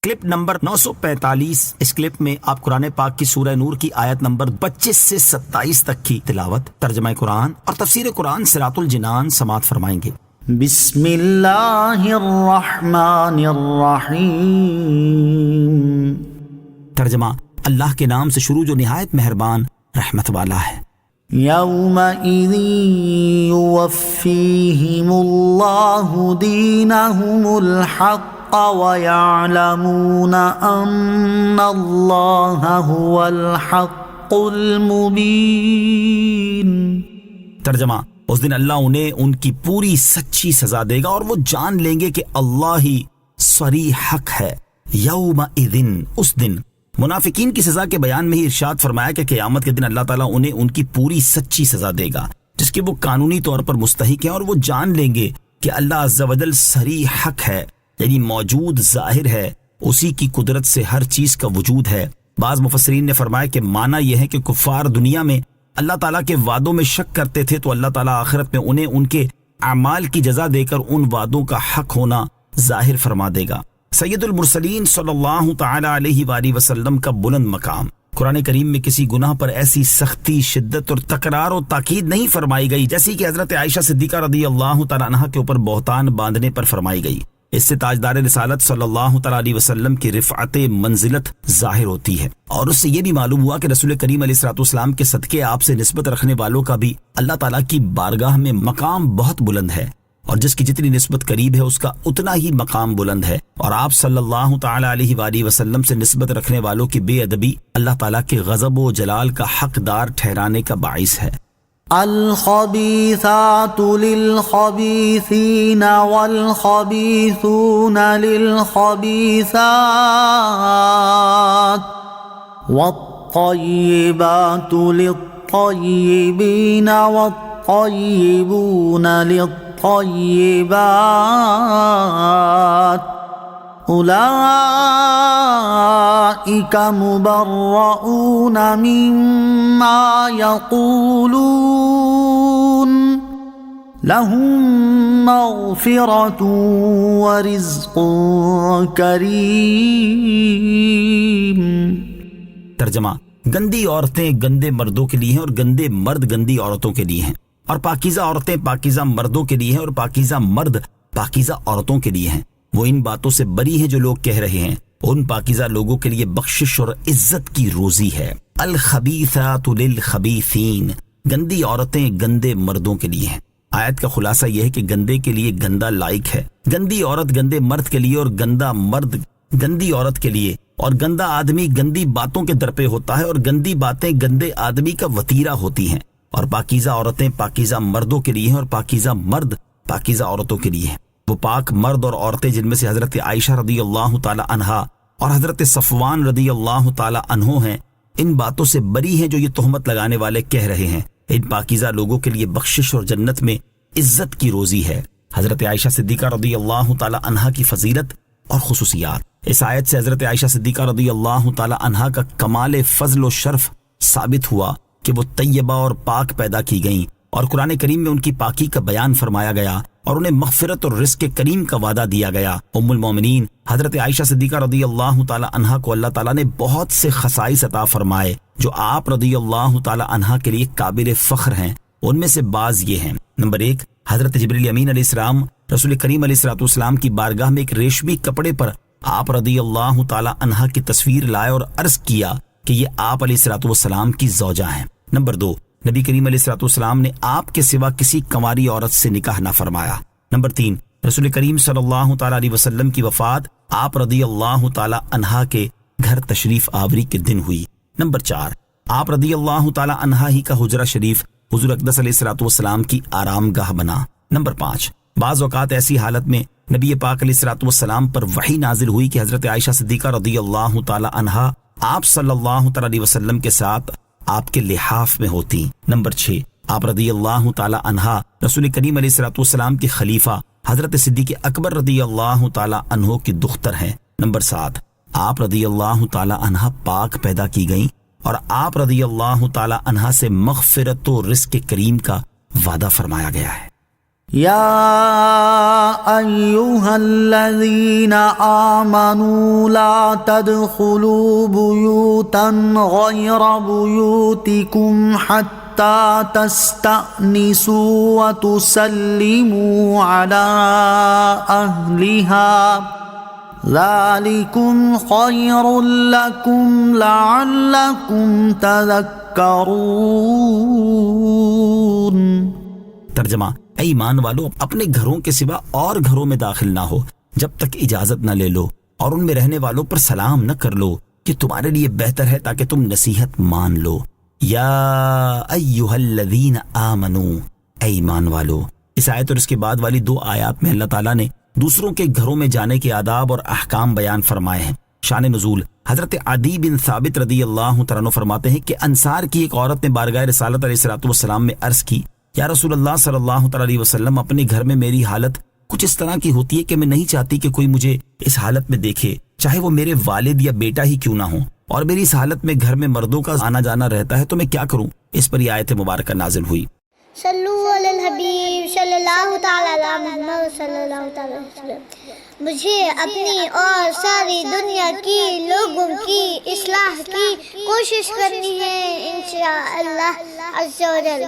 Clip number 945۔ اس clip میں آپ قرآن پاک کی سورہ نور کی آیت نمبر 25 سے 27 تک کی تلاوت، ترجمہ قرآن اور تفسیر قرآن صراط الجنان سماعت فرمائیں گے۔ بسم اللہ الرحمن الرحیم۔ ترجمہ، اللہ کے نام سے شروع جو نہایت مہربان رحمت والا ہے۔ یومئذ یوفیہم اللہ دینہم الحق ویعلمون ان اللہ هو الحق المبین۔ ترجمہ، اس دن اللہ انہیں ان کی پوری سچی سزا دے گا اور وہ جان لیں گے کہ اللہ ہی صریح حق ہے۔ یومئذ، اس دن۔ منافقین کی سزا کے بیان میں ہی ارشاد فرمایا کہ قیامت کے دن اللہ تعالیٰ انہیں ان کی پوری سچی سزا دے گا جس کے وہ قانونی طور پر مستحق ہیں، اور وہ جان لیں گے کہ اللہ عز و جل صریح حق ہے، یعنی موجود ظاہر ہے، اسی کی قدرت سے ہر چیز کا وجود ہے۔ بعض مفسرین نے فرمایا کہ معنی یہ ہے کہ کفار دنیا میں اللہ تعالیٰ کے وعدوں میں شک کرتے تھے تو اللہ تعالیٰ آخرت میں انہیں ان کے اعمال کی جزا دے کر ان وعدوں کا حق ہونا ظاہر فرما دے گا۔ سید المرسلین صلی اللہ تعالی علیہ وآلہ وسلم کا بلند مقام۔ قرآن کریم میں کسی گناہ پر ایسی سختی، شدت اور تکرار و تاکید نہیں فرمائی گئی جیسی کہ حضرت عائشہ صدیقہ رضی اللہ تعالی عنہا کے اوپر بہتان باندھنے پر فرمائی گئی۔ اس سے تاجدار رسالت صلی اللہ تعالی علیہ وسلم کی رفعت منزلت ظاہر ہوتی ہے، اور اس سے یہ بھی معلوم ہوا کہ رسول کریم علیہ الصلوۃ والسلام کے صدقے آپ سے نسبت رکھنے والوں کا بھی اللہ تعالیٰ کی بارگاہ میں مقام بہت بلند ہے، اور جس کی جتنی نسبت قریب ہے اس کا اتنا ہی مقام بلند ہے، اور آپ صلی اللہ تعالی علیہ وآلہ وسلم سے نسبت رکھنے والوں کی بے ادبی اللہ تعالیٰ کے غضب و جلال کا حقدار ٹھہرانے کا باعث ہے۔ الخبیثات للخبیثین والخبیثون للخبیثات والطیبات للطیبین والطیبون للطیبات اولئک مبرؤون مما یقولون لهم مغفرۃ ورزق کریم۔ ترجمہ، گندی عورتیں گندے مردوں کے لیے ہیں اور گندے مرد گندی عورتوں کے لیے ہیں، اور پاکیزہ عورتیں پاکیزہ مردوں کے لیے ہیں اور پاکیزہ مرد پاکیزہ عورتوں کے لیے ہیں۔ وہ ان باتوں سے بری ہیں جو لوگ کہہ رہے ہیں، ان پاکیزہ لوگوں کے لیے بخشش اور عزت کی روزی ہے۔ الخبیثات للخبیثین، گندی عورتیں گندے مردوں کے لیے ہیں۔ آیت کا خلاصہ یہ ہے کہ گندے کے لیے گندا لائق ہے، گندی عورت گندے مرد کے لیے اور گندا مرد گندی عورت کے لیے، اور گندا آدمی گندی باتوں کے در پہ ہوتا ہے اور گندی باتیں گندے آدمی کا وتیرہ ہوتی ہیں، اور پاکیزہ عورتیں پاکیزہ مردوں کے لیے ہیں اور پاکیزہ مرد پاکیزہ عورتوں کے لیے ہیں۔ وہ پاک مرد اور عورتیں جن میں سے حضرت عائشہ رضی اللہ تعالی عنہا اور حضرت صفوان رضی اللہ تعالی عنہ ہیں، ان باتوں سے بری ہیں جو یہ تہمت لگانے والے کہہ رہے ہیں۔ ان پاکیزہ لوگوں کے لیے بخشش اور جنت میں عزت کی روزی ہے۔ حضرت عائشہ صدیقہ رضی اللہ تعالی عنہا کی فضیلت اور خصوصیات۔ اس آیت سے حضرت عائشہ صدیقہ رضی اللہ تعالی عنہا کا کمال فضل و شرف ثابت ہوا کہ وہ طیبہ اور پاک پیدا کی گئیں، اور قرآن کریم میں ان کی پاکی کا بیان فرمایا گیا اور انہیں مغفرت اور رزق کریم کا وعدہ دیا گیا۔ ام المومنین حضرت عائشہ صدیقہ رضی اللہ تعالی عنہا کو اللہ تعالیٰ نے بہت سے خصائص عطا فرمائے جو آپ رضی اللہ تعالی عنہا کے لیے قابل فخر ہیں۔ ان میں سے بعض یہ ہیں۔ نمبر 1، حضرت جبریل امین علیہ السلام رسول کریم علیہ الصلوۃ والسلام کی بارگاہ میں ایک ریشمی کپڑے پر آپ رضی اللہ تعالی عنہا کی تصویر لائے اور عرض کیا کہ یہ آپ علیہ الصلوۃ والسلام کی زوجہ ہیں۔ نمبر 2، نبی کریم علیہ الصلوۃ والسلام نے آپ کے سوا کسی کنواری عورت سے نکاح نہ فرمایا۔ نمبر 3، رسول کریم صلی اللہ تعالی علیہ وسلم کی وفات آپ رضی اللہ تعالی عنہا کے گھر تشریف آوری کے دن ہوئی۔ نمبر 4، آپ رضی اللہ تعالی عنہا ہی کا حجرہ شریف حضور اقدس علیہ الصلوۃ والسلام کی آرام گاہ بنا۔ نمبر 5، بعض اوقات ایسی حالت میں نبی پاک علیہ الصلوۃ والسلام پر وحی نازل ہوئی کہ حضرت عائشہ صدیقہ رضی اللہ تعالی عنہا آپ صلی اللہ تعالی علیہ وسلم کے ساتھ آپ کے لحاف میں ہوتی۔ نمبر 6، آپ رضی اللہ تعالی عنہا رسول کریم علیہ الصلوۃ والسلام کی خلیفہ حضرت صدیق اکبر رضی اللہ تعالی عنہ کی دختر ہیں۔ نمبر 7، آپ رضی اللہ تعالی عنہا پاک پیدا کی گئیں اور آپ رضی اللہ تعالی عنہا سے مغفرت و رزق کریم کا وعدہ فرمایا گیا ہے۔ يا أيها الذين آمنوا لا تدخلوا بيوتا غير بيوتكم حتى تستأنسوا وتسلموا على أهلها ذلكم خير لكم لعلكم تذكرون۔ ترجمہ، اے ایمان والو، اپنے گھروں کے سوا اور گھروں میں داخل نہ ہو جب تک اجازت نہ لے لو، اور ان میں رہنے والوں پر سلام نہ کر لو، کہ تمہارے لیے بہتر ہے تاکہ تم نصیحت مان لو۔ یا ایھا الذین آمنو، اے ایمان والو۔ اس آیت اور اس کے بعد والی 2 آیات میں اللہ تعالیٰ نے دوسروں کے گھروں میں جانے کے آداب اور احکام بیان فرمائے ہیں۔ شان نزول، حضرت عدی بن ثابت رضی اللہ تعالیٰ عنہ فرماتے ہیں کہ انصار کی ایک عورت نے بارگاہ رسالت علیہ الصلوۃ والسلام میں عرض کی، یا رسول اللہ صلی اللہ تعالیٰ علیہ وسلم، اپنے گھر میں میری حالت کچھ اس طرح کی ہوتی ہے کہ میں نہیں چاہتی کہ کوئی مجھے اس حالت میں دیکھے، چاہے وہ میرے والد یا بیٹا ہی کیوں نہ ہو، اور میری اس حالت میں گھر میں مردوں کا آنا جانا رہتا ہے، تو میں کیا کروں؟ اس پر یہ آیت مبارکہ نازل ہوئی۔ صلو علی الحبیب صلی اللہ تعالی علی محمد صلی اللہ تعالی علیہ وسلم۔ مجھے اپنی اور ساری دنیا کی لوگوں کی اصلاح کی کوشش کرنی ہے انشاءاللہ عز و جل۔